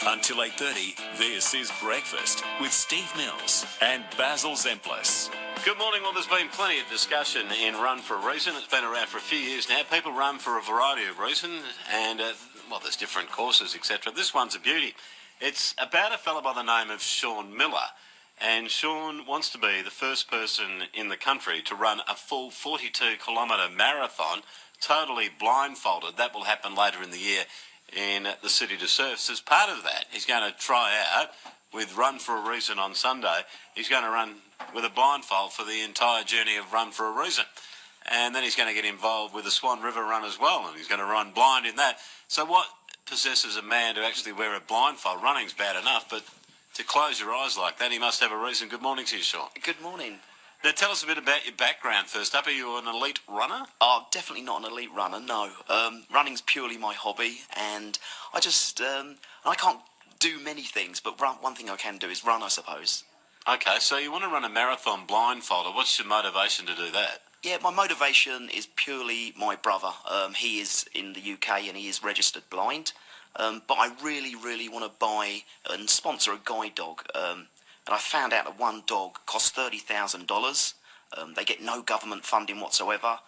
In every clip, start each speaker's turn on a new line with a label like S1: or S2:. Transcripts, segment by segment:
S1: Until 8:30, this is Breakfast with Steve Mills and Basil Zempilas.
S2: Good morning. Well, there's been plenty of discussion in Run for a Reason. It's been around for a few years now. People run for a variety of reasons, and, there's different courses, etc. This one's a beauty. It's about a fellow by the name of Sean Miller, and Sean wants to be the first person in the country to run a full 42-kilometre marathon, totally blindfolded. That will happen later in the year in the City to Surf. So as part of that, he's going to try out with Run for a Reason on Sunday. He's going to run with a blindfold for the entire journey of Run for a Reason. And then he's going to get involved with the Swan River Run as well, and he's going to run blind in that. So what possesses a man to actually wear a blindfold? Running's bad enough, but to close your eyes like that, he must have a reason. Good morning to you, Sean.
S3: Good morning.
S2: Now, tell us a bit about your background first up. Are you an elite runner?
S3: Oh, definitely not an elite runner, no. Running's purely my hobby, and I can't do many things, but one thing I can do is run, I suppose.
S2: Okay, so you want to run a marathon blindfolded. What's your motivation to do that?
S3: Yeah, my motivation is purely my brother. He is in the UK and he is registered blind, but I really, really want to buy and sponsor a guide dog. And I found out that one dog costs $30,000. They get no government funding whatsoever.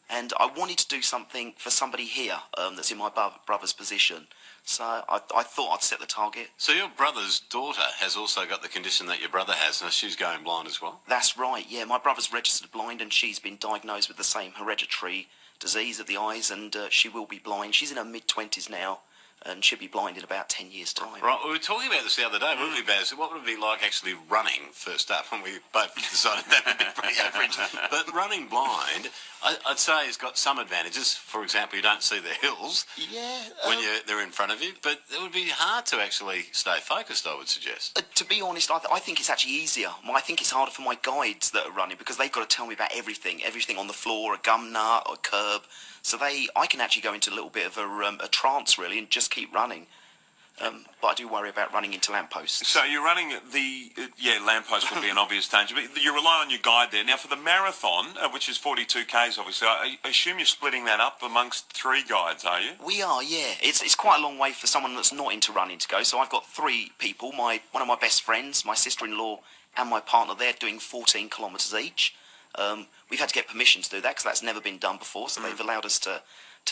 S3: And I wanted to do something for somebody here that's in my brother's position. So I thought I'd set the target.
S2: So your brother's daughter has also got the condition that your brother has, and she's going blind as well?
S3: That's right, yeah. My brother's registered blind and she's been diagnosed with the same hereditary disease of the eyes, and she will be blind. She's in her mid-20s now, and she'll be blind in about 10 years' time.
S2: Right, we were talking about this the other day, weren't we, Basil? What would it be like actually running first up? And we both decided that would be pretty average. But running blind, I'd say has got some advantages. For example, you don't see the hills when they're in front of you, but it would be hard to actually stay focused, I would suggest.
S3: To be honest, I think it's actually easier. I think it's harder for my guides that are running because they've got to tell me about everything on the floor, a gum nut or a curb. So I can actually go into a little bit of a trance, really, and just keep running. But I do worry about running into lampposts.
S4: So you're running lampposts would be an obvious danger, but you rely on your guide there. Now for the marathon, which is 42 Ks obviously, I assume you're splitting that up amongst 3 guides, are you?
S3: We are, yeah. It's quite a long way for someone that's not into running to go. So I've got 3 people, one of my best friends, my sister-in-law and my partner. They're doing 14 kilometres each. We've had to get permission to do that because that's never been done before, so they've allowed us to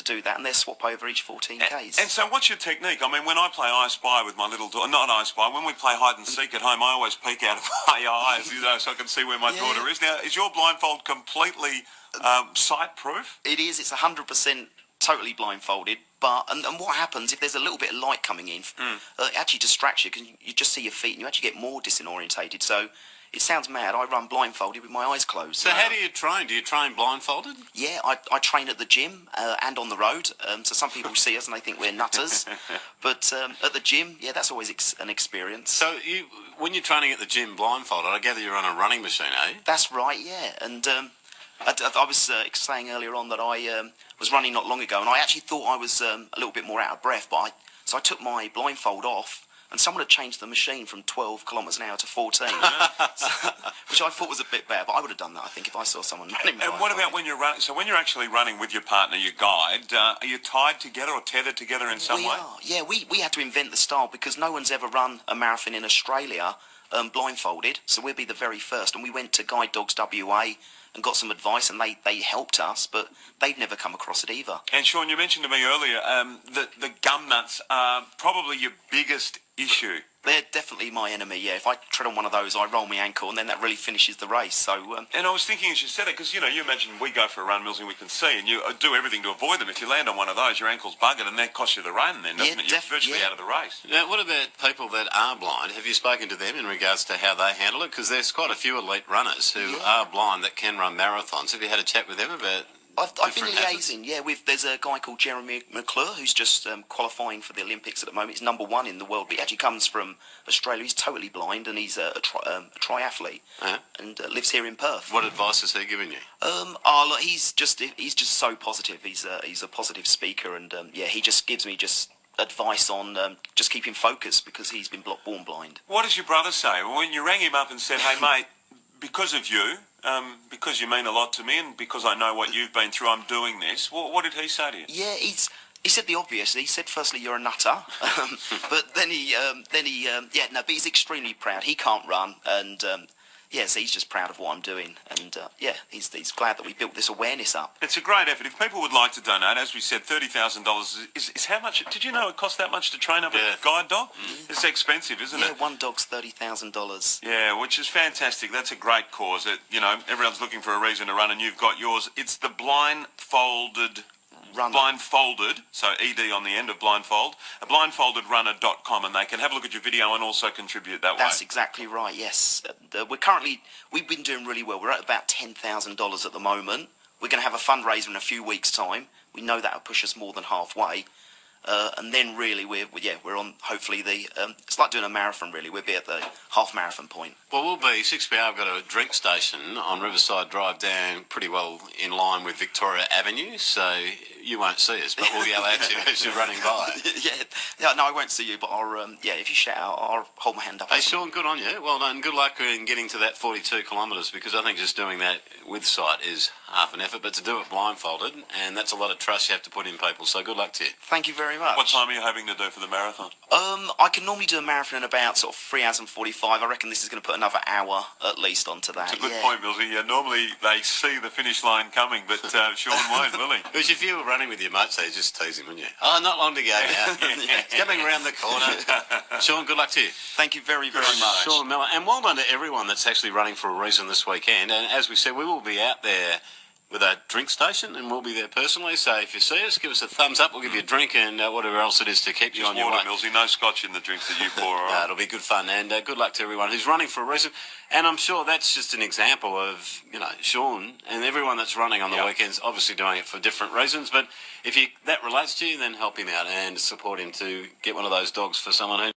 S3: do that, and they swap over each 14 Ks.
S4: And so what's your technique? I mean, when I play I Spy with my little daughter, not I Spy, when we play hide and seek at home, I always peek out of my eyes, so I can see where my daughter is. Now, is your blindfold completely sight-proof?
S3: It is. It's 100% totally blindfolded, but and what happens if there's a little bit of light coming in? It actually distracts you because you just see your feet and you actually get more disorientated. So it sounds mad. I run blindfolded with my eyes closed.
S2: So how do you train? Do you train blindfolded?
S3: Yeah, I train at the gym and on the road. So some people see us and they think we're nutters. But at the gym, yeah, that's always an experience.
S2: So when you're training at the gym blindfolded, I gather you're on a running machine, are you?
S3: That's right, yeah. And I was saying earlier on that I was running not long ago, and I actually thought I was a little bit more out of breath. So I took my blindfold off, and someone had changed the machine from 12 kilometres an hour to 14, which I thought was a bit bad, but I would have done that, I think, if I saw someone running.
S4: And what about when you're running? So when you're actually running with your partner, your guide, are you tied together or tethered together in some way?
S3: We are, yeah. We had to invent the style because no one's ever run a marathon in Australia blindfolded, so we'll be the very first. And we went to Guide Dogs WA and got some advice, and they helped us, but they've never come across it either.
S4: And Sean, you mentioned to me earlier that the gum nuts are probably your biggest issue.
S3: They're definitely my enemy, yeah. If I tread on one of those, I roll my ankle, and then that really finishes the race. So.
S4: And I was thinking as you said it, because, you imagine we go for a run, Mills, and we can see, and you do everything to avoid them. If you land on one of those, your ankle's buggered, and that costs you the run then, doesn't it? You're virtually out of the race.
S2: Now, what about people that are blind? Have you spoken to them in regards to how they handle it? Because there's quite a few elite runners who are blind that can run marathons. Have you had a chat with them about...
S3: I've been liaising, there's a guy called Jeremy McClure who's just qualifying for the Olympics at the moment. He's #1 in the world, but he actually comes from Australia. He's totally blind and he's a triathlete and lives here in Perth.
S2: What advice has he given you?
S3: Look, he's just so positive. He's a positive speaker, and he just gives me advice on just keeping focused because he's been born blind.
S4: What does your brother say? When you rang him up and said, hey mate, because of you, because you mean a lot to me and because I know what you've been through, I'm doing this. What did he say to you?
S3: Yeah, He said the obvious. He said, firstly, you're a nutter, but then but he's extremely proud. He can't run, and so he's just proud of what I'm doing, and he's glad that we built this awareness up.
S4: It's a great effort. If people would like to donate, as we said, $30,000 is how much? Did you know it cost that much to train up a guide dog? It's expensive, isn't it?
S3: Yeah, one dog's $30,000.
S4: Yeah, which is fantastic. That's a great cause. Everyone's looking for a reason to run, and you've got yours. It's the Blindfolded. Blindfolded, so ED on the end of blindfold, blindfoldedrunner.com, and they can have a look at your video and also contribute that way.
S3: That's exactly right, yes. We've been doing really well. We're at about $10,000 at the moment. We're going to have a fundraiser in a few weeks' time. We know that'll push us more than halfway. And then really we're on hopefully it's like doing a marathon really. We'll be at the half marathon point.
S2: Well, we'll be 6pm. I've got a drink station on Riverside Drive down pretty well in line with Victoria Avenue, so you won't see us, but we'll yell at you as you're running by.
S3: No, I won't see you, but if you shout out, I'll hold my hand up.
S2: Hey, Sean, good on you. Well done. Good luck in getting to that 42 kilometres, because I think just doing that with sight is half an effort, but to do it blindfolded, and that's a lot of trust you have to put in people, so good luck to you.
S3: Thank you very much.
S4: What time are you hoping to do for the marathon?
S3: I can normally do a marathon in about sort of 3 hours and 45. I reckon this is going to put another hour at least onto that.
S4: That's a good point, Millsy. Normally they see the finish line coming, but Sean won't, will he?
S2: Because if you were running with your mates, you just tease him, wouldn't you? Oh, not long to go now. It's coming around the corner. Sean, good luck to you.
S3: Thank you very, very much.
S2: Sean Miller. And well done to everyone that's actually running for a reason this weekend. And as we said, we will be out there with a drink station, and we'll be there personally. So if you see us, give us a thumbs up. We'll give you a drink and whatever else it is to keep you on your way.
S4: Millsy, no scotch in the drinks that you pour.
S2: No, it'll be good fun, and good luck to everyone who's running for a reason. And I'm sure that's just an example of Sean and everyone that's running on the weekends, obviously doing it for different reasons. But if that relates to you, then help him out and support him to get one of those dogs for someone who